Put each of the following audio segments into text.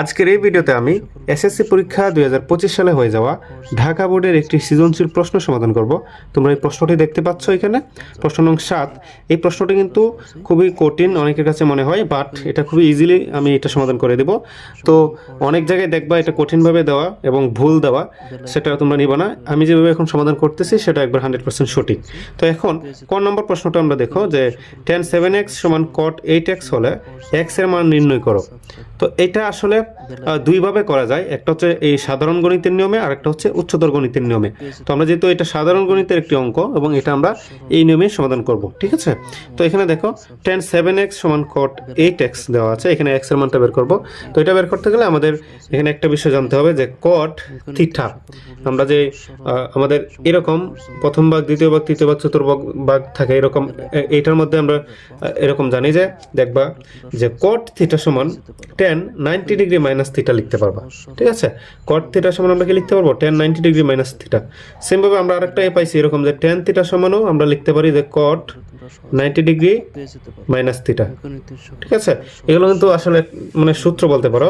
আজকের এই ভিডিওতে আমি এসএসসি পরীক্ষা 2025 সালে হয়ে যাওয়া ঢাকা বোর্ডের একটি সৃজনশীল প্রশ্ন সমাধান করব। তোমরা এই প্রশ্নটি দেখতে পাচ্ছ এখানে, প্রশ্ন নং 7। এই প্রশ্নটি কিন্তু খুবই কঠিন অনেকের কাছে মনে হয়, বাট এটা খুবই ইজিলি আমি এটা সমাধান করে দেব। তো অনেক জায়গায় দেখবা এটা কঠিনভাবে দেওয়া এবং ভুল দেওয়া, সেটা তোমরা নিবা না। আমি যেভাবে এখন সমাধান করতেছি সেটা একবার 100% সঠিক। তো এখন কোন নম্বর প্রশ্নটা আমরা দেখো যে tan 7x = cot 8x হলে x এর মান নির্ণয় করো। তো এটা আসলে দুইভাবে করা যায়, একটা হচ্ছে এই সাধারণ গণিতের নিয়মে আর একটা হচ্ছে উচ্চতর গণিতের নিয়মে। তো আমরা যেহেতু এটা সাধারণ গণিতের একটি অঙ্ক এবং এটা আমরা এই নিয়মে সমাধান করব, ঠিক আছে। তো এখানে দেখো tan 7x = cot 8x দেওয়া আছে, এখানে x এর মানটা বের করব। তো এটা বের করতে গেলে আমাদের এখানে একটা বিষয় জানতে হবে যে cot থিটা, আমরা যে আমাদের এরকম প্রথম ভাগ, দ্বিতীয় ভাগ, তৃতীয় ভাগ, চতুর্থ ভাগ থাকে এরকম, এটার মধ্যে আমরা এরকম জানি যে দেখবা যে cot থিটা সমান tan 90 ডিগ্রি মাইনাস থিটা লিখতে পারবা, ঠিক আছে। cot থিটা সমান আমরা কি লিখতে পারবো tan 90 degree minus theta. Same ভাবে আমরা আরেকটা পাইছি এরকম যে tan থিটা সমানও আমরা লিখতে পারি যে cot 90 ডিগ্রি মাইনাস থিটা, ঠিক আছে। এগুলো কিন্তু আসলে মানে সূত্র বলতে পারো,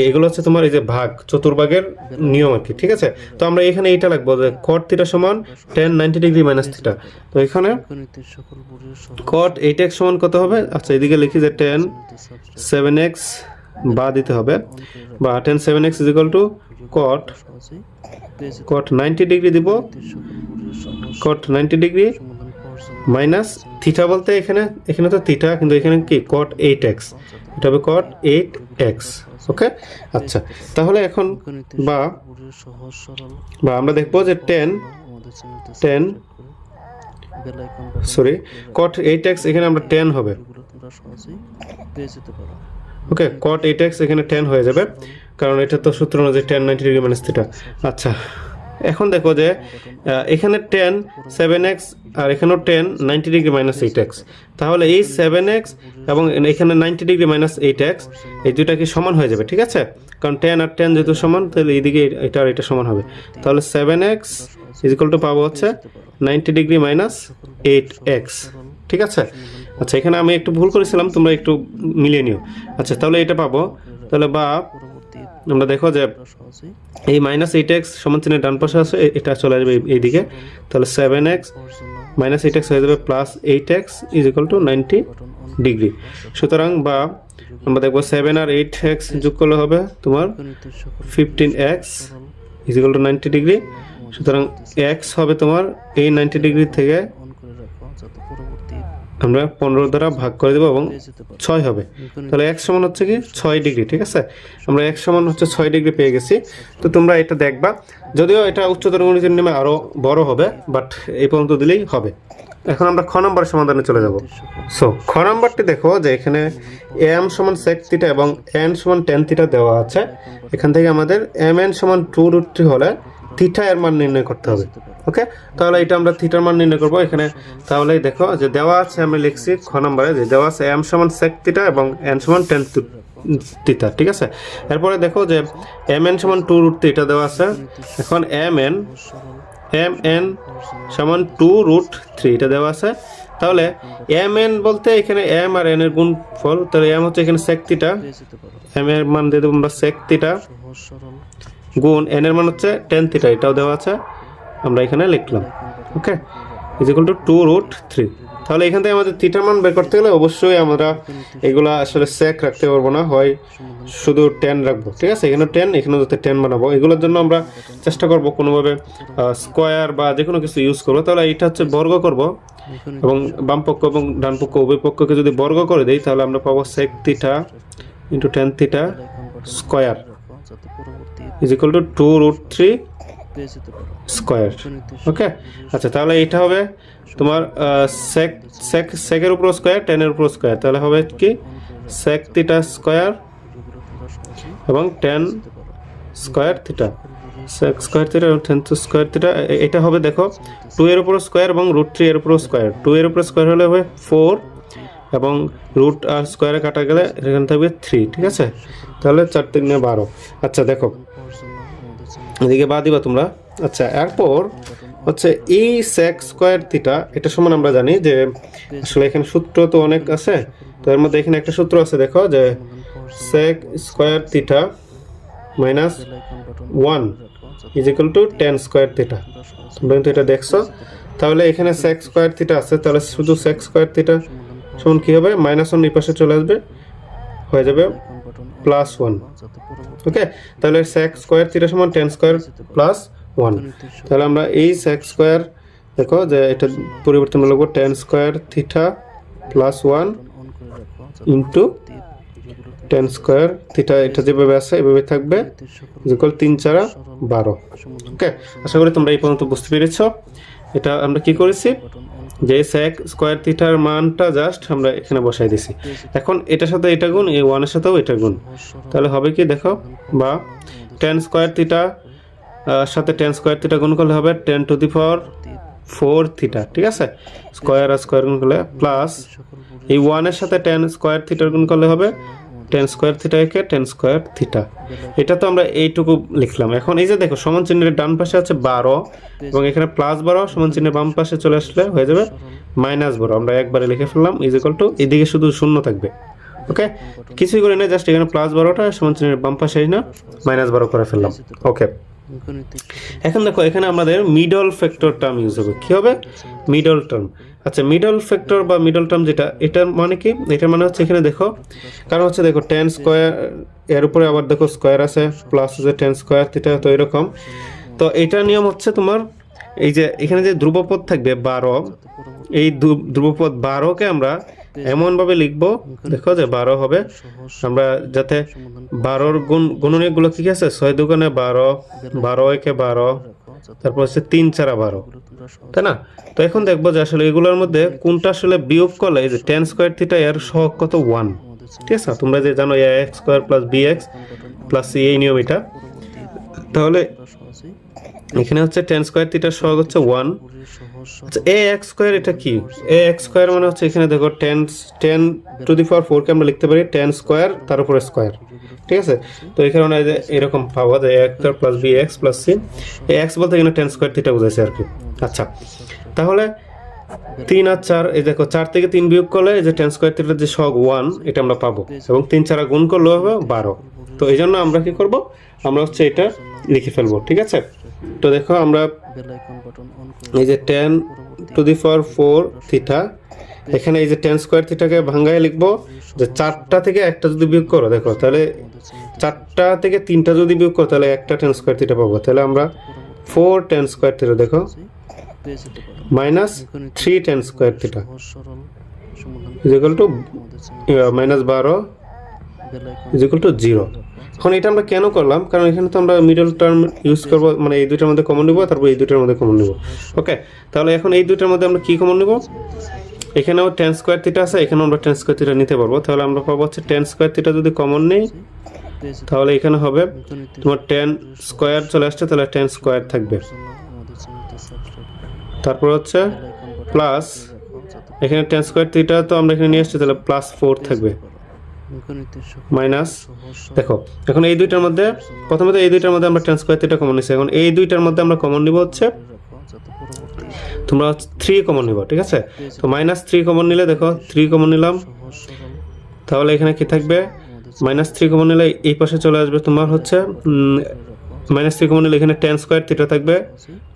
এগুলো হচ্ছে তোমার এই যে ভাগ, চতুর্ভাগের নিয়ম আর কি, ঠিক আছে। তো আমরা এখানে এইটা লিখবো যে cot থিটা সমান tan 90 ডিগ্রি মাইনাস থিটা। তো এখানে cot 8x সমান কত হবে? আচ্ছা এদিকে লিখি যে tan 7x বা দিতে হবে, বা tan 7x = cot 90 ডিগ্রি দিব, cot 90 ডিগ্রি মাইনাস থিটা বলতে এখানে তো থিটা, কিন্তু এখানে কি cot 8x, এটা হবে cot 8x, ওকে। আচ্ছা তাহলে এখন বা আমরা দেখবো যে cot 8x এখানে আমরা 10 হবে, ওকে। cot 8x এখানে 10 হয়ে যাবে, কারণ এটা তো সূত্র অনুযায়ী tan 90 ডিগ্রি মাইনাস থিটা। আচ্ছা এখন দেখো যে এখানে tan 7x আর এখানেও tan 90 ডিগ্রি মাইনাস 8x, তাহলে এই 7x এবং এখানে 90 ডিগ্রি মাইনাস 8x এই দুইটা কি সমান হয়ে যাবে, ঠিক আছে। কারণ tan আর tan যেহেতু সমান, তাহলে এইদিকে এটা আর এটা সমান হবে। তাহলে 7x = পাবো হচ্ছে 90 ডিগ্রি মাইনাস 8x, ঠিক আছে। আচ্ছা এখানে আমি একটু ভুল করেছিলাম, তোমরা একটু মিলিয়ে নিও। আচ্ছা তাহলে এটা পাবো, তাহলে বা আমরা দেখো যে এই মাইনাস 8x সমান চিহ্নের ডান পাশে আছে, এটা চলে আসবে এইদিকে। তাহলে 7x মাইনাস 8x হয়ে যাবে প্লাস 8x = 90 ডিগ্রি। সুতরাং বা আমরা দেখবো 7 আর 8x যোগ করলে হবে তোমার 15x = 90 ডিগ্রি। সুতরাং x হবে তোমার এই 90 ডিগ্রি থেকে আমরা 15 দ্বারা ভাগ করে দেবো এবং 6 হবে। তাহলে x সমান হচ্ছে কি 6 ডিগ্রি, ঠিক আছে। আমরা x সমান হচ্ছে 6 ডিগ্রি পেয়ে গেছি। তো তোমরা এটা দেখবা, যদিও এটা উচ্চতর গণিতের নিয়মে আরো বড় হবে, বাট এই পর্যন্ত দিলেই হবে। এখন আমরা খ নম্বর সমাধানে চলে যাব। সো খ নম্বরটি দেখো যে এখানে m = sec থিটা এবং n = tan থিটা দেওয়া আছে। এখান থেকে আমাদের mn = 2√3 হলে থিটা এর মান নির্ণয় করতে হবে, ওকে। তাহলে এটা আমরা থিটার মান নির্ণয় করব এখানে। তাহলে দেখো যে দেওয়া আছে, আমি লিখছি খ নম্বরে যে দেওয়া আছে m = sec থিটা এবং n = tan থিটা, ঠিক আছে। এরপরে দেখো যে mn = 2√3 এটা দেওয়া আছে। এখন mn = 2√3 এটা দেওয়া আছে। তাহলে mn বলতে এখানে m আর n এর গুণফল, তাহলে m হচ্ছে এখানে sec থিটা, m এর মান দিয়ে দেবো আমরা sec থিটা গুণ n এর মান হচ্ছে tan থিটা, এটাও দেওয়া আছে, আমরা এখানে লিখলাম, ওকে, = 2√3। তাহলে এখান থেকে আমাদের থিটার মান বের করতে গেলে অবশ্যই আমরা এগুলা আসলে sec রাখতে পারবো না, হয় শুধু tan রাখবো, ঠিক আছে। এখানে tan, এখানে যাতে tan বানাবো, এগুলোর জন্য আমরা চেষ্টা করব কোনোভাবে স্কোয়ার বা যে কোনো কিছু ইউজ করবো। তাহলে এটা হচ্ছে বর্গ করব এবং বাম পক্ষ এবং ডান পক্ষ উভয় পক্ষকে যদি বর্গ করে দেই তাহলে আমরা পাবো sec theta * tan theta square = 2√3 square, okay. আচ্ছা তাহলে এটা হবে তোমার sec এর উপর স্কয়ার, tan এর উপর স্কয়ার, তাহলে হবে কি sec থিটা স্কয়ার এবং tan square theta, sec square theta এবং tan স্কয়ার থিটা। এটা হবে দেখো 2 এর উপর স্কয়ার এবং √3 এর উপর স্কয়ার। 2 এর উপর স্কয়ার হলে হবে 4 এবং রুট আর স্কয়ারে কাটা গেলে এখানে থাকবে 3, ঠিক আছে। তাহলে 4 × 3 = 12। আচ্ছা দেখো এদিকে বা দিবা তোমরা। আচ্ছা এরপর হচ্ছে এই sec স্কয়ার থিটা, এটা সমান আমরা জানি যে আসলে এখানে সূত্র তো অনেক আছে, তো এর মধ্যে এখানে একটা সূত্র আছে দেখো যে sec square theta minus 1 is equal two tan square theta. তোমরা কিন্তু এটা দেখছো। তাহলে এখানে sec স্কয়ার থিটা আছে, তাহলে শুধু sec স্কয়ার থিটা সমান কি হবে, -1 এই পাশে চলে আসবে, হয়ে যাবে +1। ওকে, তাহলে sec স্কয়ার থিটা সমান tan স্কয়ার +1। তাহলে আমরা এই sec স্কয়ার দেখো যে এটা পরিবর্তন লিখব tan square theta +1 into tan square theta, এটা যেভাবে আছে এভাবে থাকবে, ইকুয়াল 3 4 12। ওকে, আশা করি তোমরা এই পর্যন্ত বুঝতে পেরেছো। এটা আমরা কি করেছি, যে sec স্কয়ার থিটার মানটা জাস্ট আমরা এখানে বসাই দিছি। এখন এটার সাথে এটা গুণ, এই 1 এর সাথেও এটা গুণ, তাহলে হবে কি দেখো, বা tan স্কয়ার থিটা সাথে tan স্কয়ার থিটা গুণ করলে হবে 10⁴ থিটা, ঠিক আছে, স্কয়ার আর স্কয়ার গুণ করলে প্লাস এই 1 এর সাথে tan স্কয়ার থিটার গুণ করলে হবে tan স্কয়ার থিটা একে tan স্কয়ার থিটা। এটা তো আমরা এইটুকু লিখলাম। এখন এই যে দেখো সমান চিহ্নের ডান পাশে আছে 12 এবং এখানে +12, সমান চিহ্নের বাম পাশে চলে আসলে হয়ে যাবে -12। আমরা একবারে লিখে ফেললাম ইজ ইকুয়াল টু, এদিকে শুধু শূন্য থাকবে। ওকে, কিছুই করে না, জাস্ট এখানে +12টা সমান চিহ্নের বাম পাশে না -12 করে ফেললাম। ওকে, এখন দেখো এখানে আমাদের মিডল ফ্যাক্টর টার্ম ইউজ হবে। কি হবে, মিডল টার্ম। আচ্ছা, মিডল ফ্যাক্টর বা মিডল টার্ম যেটা, এটার মানে কি, এটার মানে হচ্ছে এখানে দেখো, কারণ হচ্ছে দেখো tan স্কয়ার, এর উপরে আবার দেখো স্কয়ার আছে, প্লাস আছে tan স্কয়ার থিটা, তো এরকম। তো এটার নিয়ম হচ্ছে তোমার এই যে এখানে যে ধ্রুবপদ থাকবে 12, এই ধ্রুবপদ 12কে আমরা এমনভাবে লিখবো, দেখো যে 12 হবে, আমরা যাতে 12-র গুণনীয়কগুলো কি আছে, 6 দুগুণে 12, 12 একে 12, তারপর হচ্ছে 3 4 12, তাই না? তো এখন দেখবো যে আসলে এগুলোর মধ্যে কোনটা আসলে বিয়োগ করলে এই যে tan স্কয়ার থিটা এর সহগ কত 1, ঠিক আছে, তোমরা যে জানো ax square plus bx plus c, এই নিয়ম এটা। তাহলে এখানে হচ্ছে tan স্কয়ার থিটার সহগ হচ্ছে 1। আচ্ছা, ax স্কয়ার এটা কি, ax স্কয়ার মানে হচ্ছে এখানে দেখো tan⁴ কে আমরা লিখতে পারি tan স্কয়ার তার উপরে স্কয়ার, ঠিক আছে। তো এই কারণে এরকম পাওয়া যায় ax square plus bx plus c, এই x বলতে এখানে tan স্কয়ার থিটা বোঝাইছে আর কি। আচ্ছা, তাহলে 3 আর 4, এই দেখো 4 থেকে 3 বিয়োগ করলে এই যে tan স্কয়ার থিটার যে সহগ 1 এটা আমরা পাবো, এবং 3 4 গুণ করলে হবে 12। তো এই জন্য আমরা কি করব, আমরা হচ্ছে এটা লিখে ফেলবো, ঠিক আছে। তো দেখো আমরা এই যে tan⁴ থিটা, এখানে এই যে tan স্কয়ার থিটাকে ভাঙায় লিখবো যে 4টা থেকে একটা যদি বিয়োগ করো, দেখো তাহলে 4টা থেকে 3টা যদি বিয়োগ করো তাহলে একটা tan স্কয়ার থিটা পাবো। তাহলে আমরা 4 tan স্কয়ার থিটা, দেখো -3 tan square theta is equal two -12 is equal two 0। এখন এটা আমরা কেন করলাম, কারণ এখানে তো আমরা মিডল টার্ম ইউজ করব, মানে এই দুইটার মধ্যে কমন নিব, তারপর এই দুইটার মধ্যে কমন নিব। ওকে, তাহলে এখন এই দুইটার মধ্যে আমরা কি কমন নিব, এখানেও tan স্কয়ার থিটা আছে, এখানেও আমরা tan স্কয়ার থিটা নিতে পারবো। তাহলে আমরা পাবো হচ্ছে tan স্কয়ার থিটা যদি কমন নেই, তাহলে এখানে হবে তোমার tan স্কয়ার চলে আসছে, তাহলে tan স্কয়ার থাকবে, তারপর হচ্ছে প্লাস এখানে tan স্কয়ার থিটা তো আমরা এখানে নিয়ে আসছি, তাহলে +4 থাকবে, মাইনাস। দেখো এখন এই দুইটার মধ্যে, প্রথমত এই দুইটার মধ্যে আমরা tan স্কয়ার থিটা কমন নিছি, এখন এই দুইটার মধ্যে আমরা কমন নিব হচ্ছে, তোমরা 3 কমন নিব, ঠিক আছে। তো -3 কমন নিলে, দেখো 3 কমন নিলাম, তাহলে এখানে কি থাকবে, -3 কমন নিলে এই পাশে চলে আসবে তোমার হচ্ছে -3 কমন নিলে এখানে tan স্কয়ার থিটা থাকবে,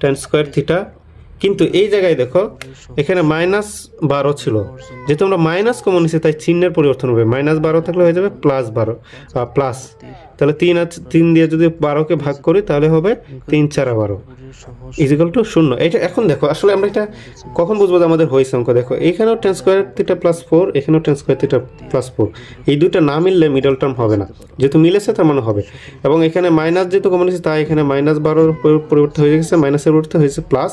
tan স্কয়ার থিটা। কিন্তু এই জায়গায় দেখো এখানে -12 ছিল, যেহেতু আমরা মাইনাস কমন নিছি তাই চিহ্নের পরিবর্তন হবে, -12 থাকলে হয়ে যাবে +12 প্লাস, তাহলে 3 দিয়ে যদি 12কে ভাগ করি তাহলে হবে 3 4 12 ইজ ইকুয়াল টু 0। এটা এখন দেখো আসলে আমরা এটা কখন বুঝবো যে আমাদের হয়েছে অঙ্ক, দেখো এখানেও tan স্কয়ার থিটা +4, এখানেও tan স্কয়ার থিটা +4, এই দুটো না মিললে মিডল টার্ম হবে না, যেহেতু মিলেছে তার মানে হবে। এবং এখানে মাইনাস যেহেতু কমন নিয়েছে তাই এখানে -12 পরিবর্তন হয়ে গেছে, মাইনাসের পরিবর্তন হয়েছে প্লাস,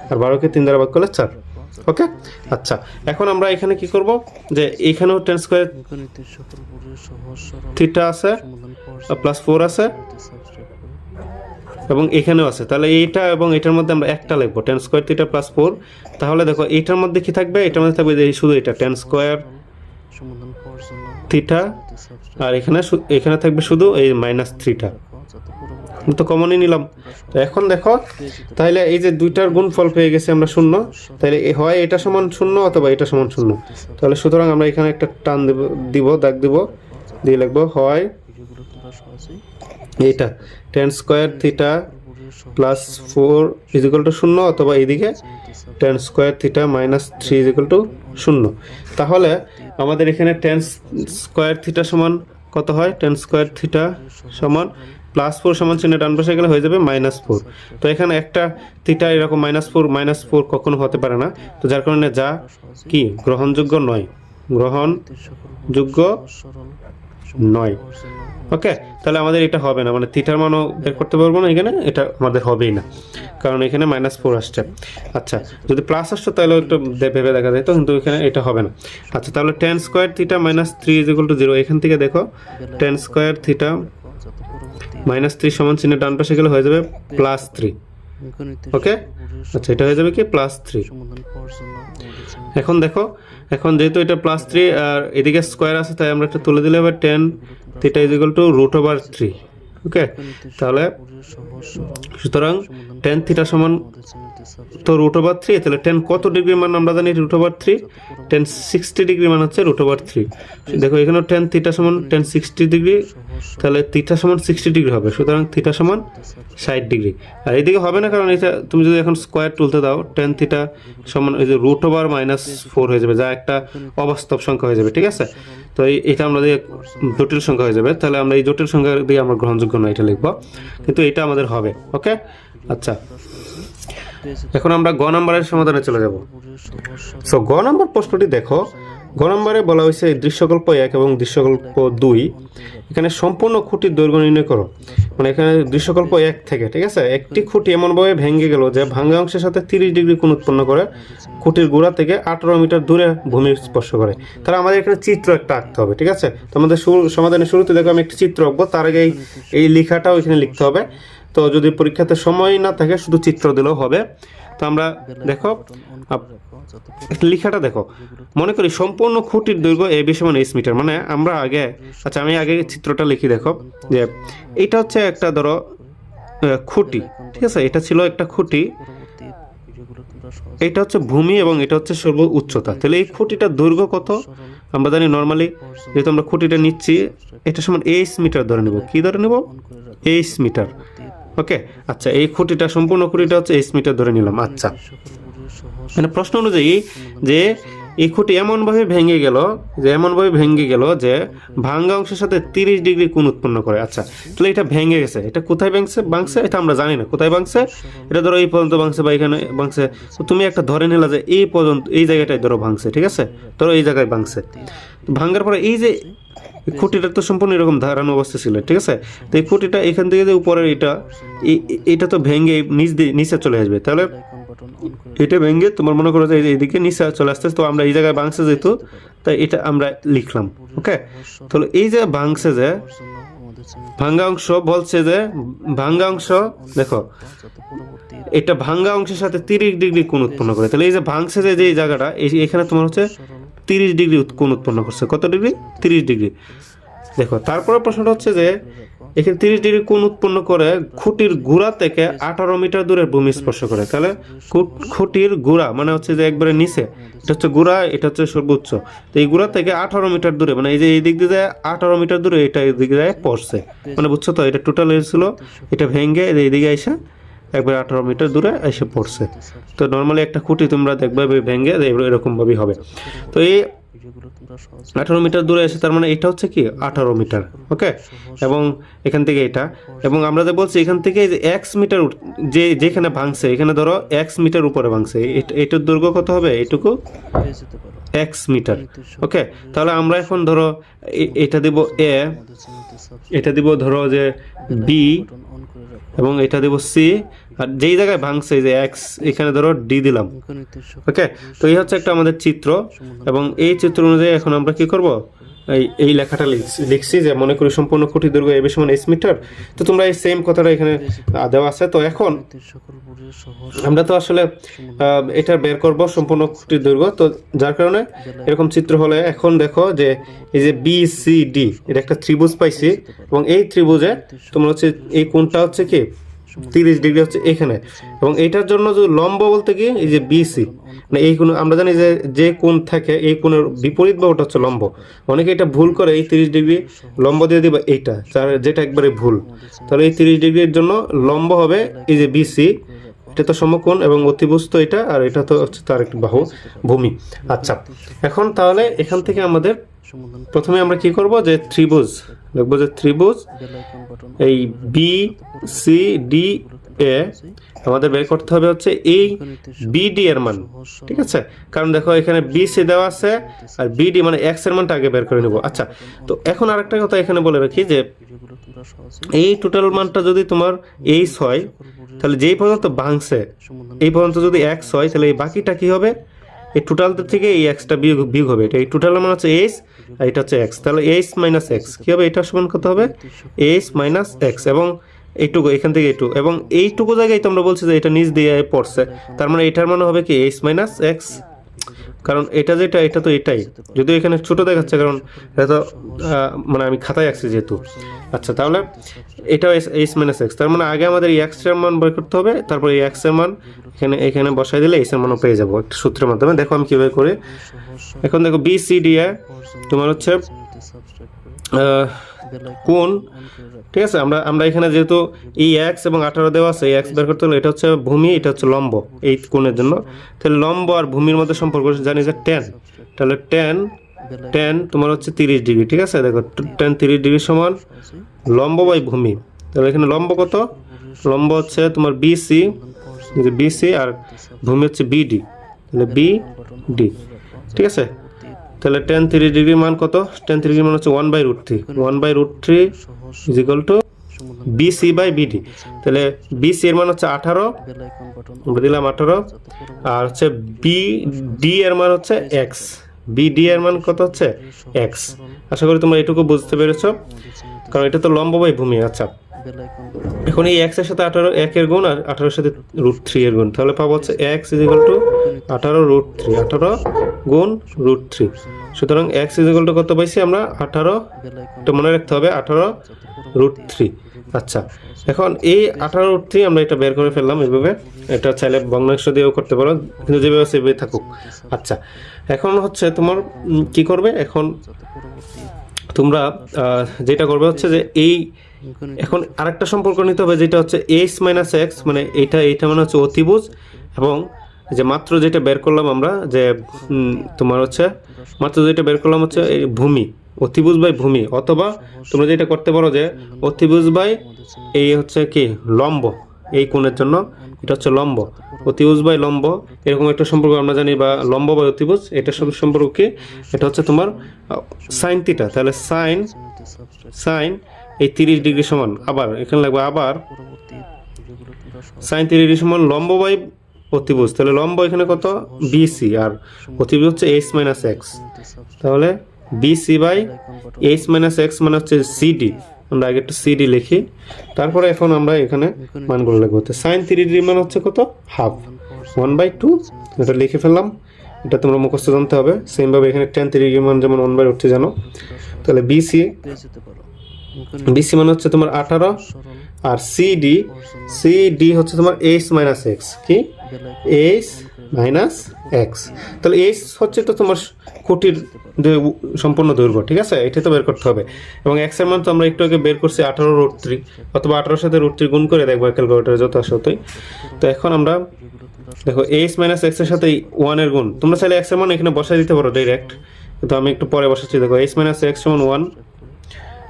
আর 12কে 3 দ্বারা ভাগ করলে 4। ওকে, আচ্ছা এখন আমরা এখানে কি করব, যে এখানেও tan স্কয়ার থিটা আছে +4 আছে এবং এখানেও আছে, তাহলে এইটা এবং এটার মধ্যে আমরা একটা লিখবো tan স্কয়ার থিটা +4। তাহলে দেখো এটার মধ্যে কি থাকবে, এটার মধ্যে থাকবে যে শুধু এটা tan স্কয়ার থিটা, আর এখানে থাকবে শুধু এই -3টা, তো কমনই নিলাম। তো এখন দেখো তাহলে এই যে দুইটার গুণফল পেয়ে গেছে আমরা 0, তাহলে হয় এটা সমান 0 অথবা এটা সমান 0। তাহলে সুতরাং আমরা এখানে একটা টান দিব, দাগ দিব, দিয়ে লিখবো হয় এইটা tan স্কয়ার থিটা প্লাস 4 0 অথবা এইদিকে tan স্কয়ার থিটা মাইনাস 3 0। তাহলে আমাদের এখানে tan স্কয়ার থিটা সমান কত হয়? tan স্কয়ার থিটা সমান +4 সমান চিহ্ন ডান পাশে গেলে হয়ে যাবে -4। তো এখানে একটা থিটা এরকম -4 কখনো হতে পারে না, তো যার কারণে যা কি গ্রহণযোগ্য নয়, গ্রহণযোগ্য নয়। ওকে, তাহলে আমাদের এটা হবে না, মানে থিটার মানও বের করতে পারবো না এখানে, এটা আমাদের হবেই না, কারণ এখানে -4 আসছে। আচ্ছা, যদি প্লাস আসতো তাহলে একটু ভেবে দেখা যেত, কিন্তু এখানে এটা হবে না। আচ্ছা, তাহলে tan স্কয়ার থিটা -3 0, এখান থেকে দেখো tan স্কয়ার থিটা -3 সমান চিহ্ন ডান পাশে গেলে হয়ে যাবে +3। ওকে, আচ্ছা, এটা হয়ে যাবে কি +3। এখন দেখো, এখন যেহেতু এটা +3 আর এদিকে স্কয়ার আছে, তাই আমরা একটা তুলে দিলে হবে tan থিটা √3। ওকে, তাহলে সুতরাং tan থিটা সমান তো √3, তাহলে tan কত ডিগ্রির মান আমরা জানি √3, tan 60 ডিগ্রি মান হচ্ছে √3। দেখো এখানে tan থিটা সমান tan 60 ডিগ্রি, তাহলে থিটা সমান 60 ডিগ্রি হবে, সুতরাং থিটা সমান 60 ডিগ্রি। আর এইদিকে হবে না, কারণ এটা তুমি যদি এখন স্কয়ার তুলতে দাও tan থিটা সমান ওই যে √-4 হয়ে যাবে, যা একটা অবাস্তব সংখ্যা হয়ে যাবে। ঠিক আছে, তো এটা আমরা দিয়ে জটিল সংখ্যা হয়ে যাবে, তাহলে আমরা এই জটিল সংখ্যা দিয়ে আমরা গ্রহণযোগ্য নয় এটা লিখবো, কিন্তু এটা আমাদের হবে। ওকে, আচ্ছা, এখন আমরা গ নম্বরের সমাধানে চলে যাব। সো গ নম্বর প্রশ্নটি দেখো, গ নম্বরে বলা হয়েছে দৃশ্যকল্প 1 এবং দৃশ্যকল্প 2 এখানে সম্পূর্ণ খুঁটির দৈর্ঘ্য নির্ণয় করো। মানে এখানে দৃশ্যকল্প 1 থেকে, ঠিক আছে, একটি খুঁটি এমনভাবে ভেঙে গেল যে ভাঙা অংশের সাথে 30 ডিগ্রি কোণ উৎপন্ন করে খুঁটির গোড়া থেকে 18 মিটার দূরে ভূমি স্পর্শ করে। তাহলে আমাদের এখানে চিত্র একটা আঁকতে হবে। ঠিক আছে, তো আমাদের সমাধানের শুরুতে দেখো আমি একটা চিত্র আঁকবো, তার আগে এই লেখাটাও এখানে লিখতে হবে। তো যদি পরীক্ষাতে সময় না থাকে শুধু চিত্র দিলেও হবে। তো আমরা দেখো লেখাটা দেখো, মনে করি সম্পূর্ণ খুঁটির দৈর্ঘ্য AB সমান h মিটার। মানে আমরা আগে, আচ্ছা আমি আগে চিত্রটা লিখি। দেখো যে এটা হচ্ছে একটা ধরো খুঁটি, ঠিক আছে, এটা ছিল একটা খুঁটি, এটা হচ্ছে ভূমি এবং এটা হচ্ছে সর্ব উচ্চতা। তাহলে এই খুঁটিটার দৈর্ঘ্য কত আমরা জানি, নর্মালি যেহেতু আমরা খুঁটিটা নিচ্ছি এটা সমান h মিটার ধরে নেব। কি ধরে নেব? h metre. ওকে, আচ্ছা, এই খুঁটিটা সম্পূর্ণ খুঁটিটা হচ্ছে h মিটার ধরে নিলাম। আচ্ছা, মানে প্রশ্ন অনুযায়ী যে এই খুঁটি এমনভাবে ভেঙে গেল যে ভাঙ্গা অংশের সাথে 30 ডিগ্রি কোণ উৎপন্ন করে। আচ্ছা, তাহলে এটা ভেঙে গেছে, এটা কোথায় ভাঙছে এটা আমরা জানি না কোথায় ভাঙছে। এটা ধরো এই পর্যন্ত ভাঙছে বা এখানে ভাঙছে, তো তুমি একটা ধরে নিলা যে এই পর্যন্ত, এই জায়গাটায় ধরো ভাঙছে। ঠিক আছে, ধরো এই জায়গায় ভাঙছে, ভাঙার পরে এই যে খুঁটিটা তো সম্পূর্ণ এরকম ধারানো অবস্থা ছিল। ঠিক আছে, তো এই খুঁটিটা এখান থেকে যে উপরের এটা তো ভেঙে নিচে চলে আসবে। তাহলে এটা ভেঙে তোমার মনে করো যে এইদিকে নিচে চলে আসতে, তো আমরা এই জায়গায় ভাঙছে যেহেতু, তাই এটা আমরা লিখলাম। ওকে, তাহলে এই যে ভাঙছে, যে ভাঙ্গা অংশ বলছে যে ভাঙ্গা অংশ দেখো এটা ভাঙ্গা অংশের সাথে 30 ডিগ্রি কোণ উৎপন্ন করে। তাহলে এই যে ভাঙছে যে এই জায়গাটা, এখানে তোমার হচ্ছে 30 ডিগ্রি কোণ উৎপন্ন করছে। কত ডিগ্রি? 30 ডিগ্রি। দেখো তারপরে প্রশ্নটা হচ্ছে যে এখানে 30 ডিগ্রি কোণ উৎপন্ন করে খুঁটির গোড়া থেকে 18 মিটার দূরে ভূমি স্পর্শ করে। তাহলে খুঁটির গোড়া মানে হচ্ছে যে একবারে নিচে, এটা হচ্ছে গোড়া, এটা হচ্ছে সর্বোচ্চ। তো এই গোড়া থেকে 18 মিটার দূরে, মানে এই যে এই দিক দিয়ে 18 মিটার দূরে এটা এই দিকে যায় পড়ছে। মানে বুঝছো তো, এটা টোটাল ছিল, এটা ভেঙে এইদিকে এসে একবার 18 মিটার দূরে এসে পড়ছে। তো নর্মালি একটা খুঁটি তোমরা দেখবে ভেঙে এরকম ভাবেই হবে। তো এই 18 মিটার দূরে এসে, তার মানে এটা হচ্ছে কি 18 মিটার। ওকে, এবং এখান থেকে এটা, এবং আমরা যে বলছি এখান থেকে যে x মিটার যেখানে ভাঙছে, এখানে ধরো x মিটার উপরে ভাঙছে, এটার দৈর্ঘ্য কত হবে? এটুকু x মিটার। ওকে, তাহলে আমরা এখন ধরো এটা দিব a, এটা দিব ধরো যে b, এবং এটা দেব c, আর যেই জায়গায় ভাঙছে যে x, এখানে ধরো d দিলাম। ওকে, তো এই হচ্ছে একটা আমাদের চিত্র, এবং এই চিত্র অনুযায়ী এখন আমরা কি করব, এই লেখাটা লিখছি যে মনে করি সম্পূর্ণ খুঁটির দৈর্ঘ্য AB সমান h মিটার। তো তোমরা এই সেম কথাটা এখানে দেওয়া আছে। তো এখন আমরা তো আসলে এটা বের করব সম্পূর্ণ খুঁটির দৈর্ঘ্য, তো যার কারণে এরকম চিত্র হলে এখন দেখো যে এই যে BCD এটা একটা ত্রিভুজ পাইছি, এবং এই ত্রিভুজে তোমার হচ্ছে এই কোণটা হচ্ছে কি 30 ডিগ্রি হচ্ছে এখানে, এবং এইটার জন্য যে লম্ব বলতে কি এই যে বিসি, মানে এই কোণ আমরা জানি যে যে কোণ থাকে এই কোণের বিপরীত বা ওটা হচ্ছে লম্ব। অনেকে এটা ভুল করে, এই 30 ডিগ্রি লম্ব দিয়ে দিবা এইটা, যেটা একবারে ভুল। তাহলে এই 30 ডিগ্রির জন্য লম্ব হবে এই যে বিসি, এটা তো সমকোণ এবং অতিভুজ তো এটা, আর এটা তো হচ্ছে তার একটি বাহু ভূমি। আচ্ছা, এখন তাহলে এখান থেকে আমাদের প্রথমে আমরা কি করব, যে ত্রিভুজ দেখবো, যে ত্রিভুজ এই বি সি ডি এ আমাদের বের করতে হবে হচ্ছে এই বিডি এর মান, ঠিক আছে? কারণ দেখো এখানে বিসি দেওয়া আছে আর বিডি মানে এক্স এর মানটা আগে বের করে নেব। আচ্ছা, তো এখন আরেকটা কথা এখানে বলে রাখি, যে এই টোটাল মানটা যদি তোমার এইচ হয়, তাহলে যেই পর্যন্ত ভাঙছে এই পর্যন্ত যদি এক্স হয়, তাহলে এই বাকিটা কি হবে, এই টোটাল থেকে এই এক্সটা বিয়োগ হবে। এটা এই টোটাল মান হচ্ছে এইচ আর এটা হচ্ছে এক্স, তাহলে এইচ মাইনাস এক্স কি হবে, এটা সমান কত হবে, এইচ মাইনাস এক্স, এবং এইটুকু এখান থেকে এইটুকু, এবং এইটুকু জায়গায় তো আমরা বলছি যে এটা নিচ দিয়ে পড়ছে, তার মানে এটার মানে হবে কি এইচ মাইনাস এক্স, কারণ এটা যেটা এটা তো এটাই, যদিও এখানে ছোট দেখাচ্ছে কারণ এটা তো মানে আমি খাতায় আঁকছি যেহেতু। আচ্ছা, তাহলে এটা এইচ মাইনাস এক্স, তার মানে আগে আমাদের এই এক্স এর মান বের করতে হবে, তারপর এই এক্স এর মান এখানে বসাই দিলে এইচ এর মানও পেয়ে যাবো একটা সূত্রের মাধ্যমে। দেখো আমি কিভাবে করে, এখন দেখো বি সি ডি এ তোমার হচ্ছে কোণ, ঠিক আছে? আমরা এখানে যেহেতু এই এক্স এবং 18 দেওয়া আছে, এই এক্স বের করতে হলে এটা হচ্ছে ভূমি, এটা হচ্ছে লম্ব এই কোণের জন্য, তাহলে লম্ব আর ভূমির মধ্যে সম্পর্ক জানি যে টেন, তাহলে টেন তোমার হচ্ছে 30 ডিগ্রি, ঠিক আছে? দেখো টেন 30 ডিগ্রি সমান লম্ব বাই ভূমি, তাহলে এখানে লম্ব কত, লম্ব হচ্ছে তোমার বিসি, বিসি আর ভূমি হচ্ছে বিডি, তাহলে বিডি, ঠিক আছে? তাহলে টেন 30 ডিগ্রির মান কত, টেন 30 ডিগ্রির মান হচ্ছে 1/√3, 1/√3 is equal to BC by BD. তাহলে বিসি এর মান হচ্ছে 18, আমরা দিলাম 18, আর হচ্ছে বিডি এর মান হচ্ছে এক্স, বিডি এর মান কত হচ্ছে এক্স। আশা করি তোমরা এটুকু বুঝতে পেরেছো, কারণ এটা তো লম্ব বাই ভূমি। আচ্ছা, এখন এই এক্স এর সাথে 18 একের গুণ আর 18 এর সাথে √3 এর গুণ, তাহলে পাবো হচ্ছে এক্স ইজ ইকুয়াল টু 18√3, 18 গুণ √3, সুতরাং এক্স ইজ ইকুয়াল টু কত পাইছি আমরা 18, এটা মনে রাখতে হবে 18√3। আচ্ছা, এখন এই 18√3 আমরা এটা বের করে ফেললাম এইভাবে, এটা চাইলে ভগ্নাংশ দিয়েও করতে পারো, কিন্তু যেভাবে সেভাবে থাকুক। আচ্ছা, এখন হচ্ছে তোমার কি করবে, এখন তোমরা যেটা করবে হচ্ছে যে এই এখন আরেকটা সম্পর্ক নিতে হবে, যেটা হচ্ছে এইচ মাইনাস এক্স, মানে এইটা মানে হচ্ছে অতিভুজ, এবং যে মাত্র যেটা বের করলাম আমরা, যে তোমার হচ্ছে মাত্র যেটা বের করলাম হচ্ছে এই ভূমি, অতিভুজ বাই ভূমি, অথবা তোমরা যেটা করতে পারো যে অতিভুজ বাই এই হচ্ছে কি লম্ব, এই কোণের জন্য এটা হচ্ছে লম্ব, অতিভুজ বাই লম্ব, এরকম একটা সম্পর্ক আমরা জানি, বা লম্ব বাই অতিভুজ, এটা সম্পর্ক কি, এটা হচ্ছে তোমার সাইন থিটা, তাহলে সাইন এই 30 ডিগ্রি সমান, আবার এখানে লাগবে আবার সাইন 30 ডিগ্রি সমান লম্ব বাই অতিভুজ, তাহলে লম্ব এখানে কত বিসি আর অতিভুজ হচ্ছে এইচ মাইনাস এক্স, তাহলে BC by H minus X মানে হচ্ছে সিডি, আমরা আগে একটু সিডি লিখি, তারপরে এখন আমরা এখানে মানগুলো লিখবো। সাইন 30 ডিগ্রি মান হচ্ছে কত, হাফ 1/2, এটা লিখে ফেললাম, এটা তোমরা মুখস্থ জানতে হবে। সেম ভাবে এখানে tan 30 ডিগ্রি মান যেমন 1/√3 জানো, তাহলে বিসি মানে হচ্ছে তোমার 18, আর সিডি হচ্ছে তোমার এইচ মাইনাস এক্স, কি এইচ মাইনাস এক্স, তাহলে এইচ হচ্ছে তো তোমার কোটির সম্পূর্ণ দৈর্ঘ্য, ঠিক আছে? এটা তো বের করতে হবে, এবং এক্স এর মান তো আমরা একটু আগে বের করছি 18√3, অথবা 18 সাথে √3 গুণ করে দেখবো ক্যালকুলেটরে যত আসে ততই। তো এখন আমরা দেখো এইচ মাইনাস এক্স এর সাথে 1 এর গুণ, তোমরা চাইলে এক্স এর মান এখানে বসাই দিতে পারো ডাইরেক্ট, কিন্তু আমি একটু পরে বসাচ্ছি। দেখো এইচ মাইনাস এক্স সমান 1,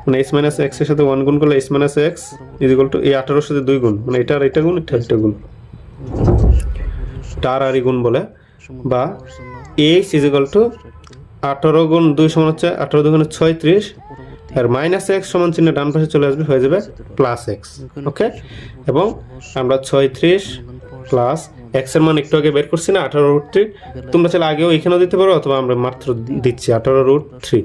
মানে এইচ মাইনাস এক্স এর সাথে 1 গুণ করলে H minus x is equal two এই 18 এর সাথে 2 গুণ, মানে এটা আর এটা গুণ, এটা গুণ, টার আর গুণ বলে, বা এইচ ইজ ইকুয়াল টু 18 গুণ 2 সমান হচ্ছে 18 দুগুণে 36, আর মাইনাস এক্স সমান চিহ্ন ডান পাশে চলে আসবে, হয়ে যাবে প্লাস এক্স। ওকে, এবং আমরা 36 প্লাস এক্স এর মান একটু আগে বের করছি না 18√3, তোমরা চাইলে আগেও এখানেও দিতে পারো, অথবা আমরা মাত্র দিচ্ছি 18√3,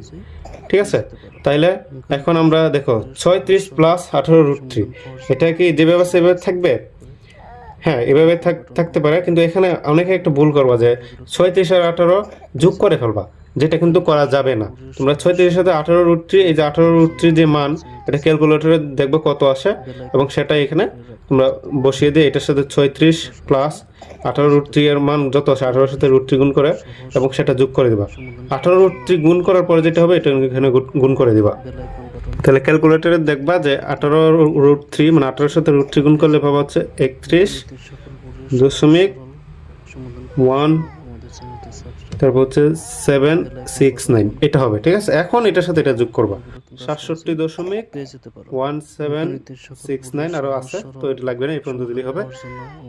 ঠিক আছে? তাইলে এখন আমরা দেখো 36 প্লাস 18√3, এটা কি যেভাবে সেভাবে থাকবে? হ্যাঁ, এভাবে থাকতে পারে, কিন্তু এখানে অনেকে একটা ভুল করবা যে 36 আর 18 যোগ করে ফেলবা, যেটা কিন্তু করা যাবে না। তোমরা 36 সাথে 18 রুট 3, এই যে 18 রুট 3 যে মান, এটা ক্যালকুলেটরে দেখবে কত আসে এবং সেটা এখানে তোমরা বসিয়ে দিয়ে এটার সাথে 36 প্লাস 18 রুট 3 এর মান যত আসে 18 এর সাথে রুট 3 গুণ করে এবং সেটা যোগ করে দিবা। 18 রুট 3 গুণ করার পরে যেটা হবে এটা এখানে গুণ করে দিবা। তাহলে ক্যালকুলেটরে দেখবা যে 18 রুট 3 মানে 18 এর সাথে রুট 3 গুণ করলে পাবা হচ্ছে 31.1, তারপর হচ্ছে 769, এটা হবে। ঠিক আছে, এখন এটার সাথে এটা যোগ করবা 67.1769 আরো আছে, তো এটা লাগবে না, এই পর্যন্ত দিলেই হবে।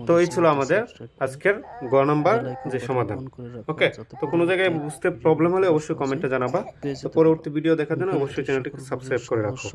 তো এই ছিল আমাদের আজকের গ নাম্বার যে সমাধান। ওকে, তো কোনো জায়গায় বুঝতে প্রবলেম হলে অবশ্যই কমেন্টে জানাবা। তো পরবর্তী ভিডিও দেখার জন্য অবশ্যই চ্যানেলটিকে সাবস্ক্রাইব করে রাখো।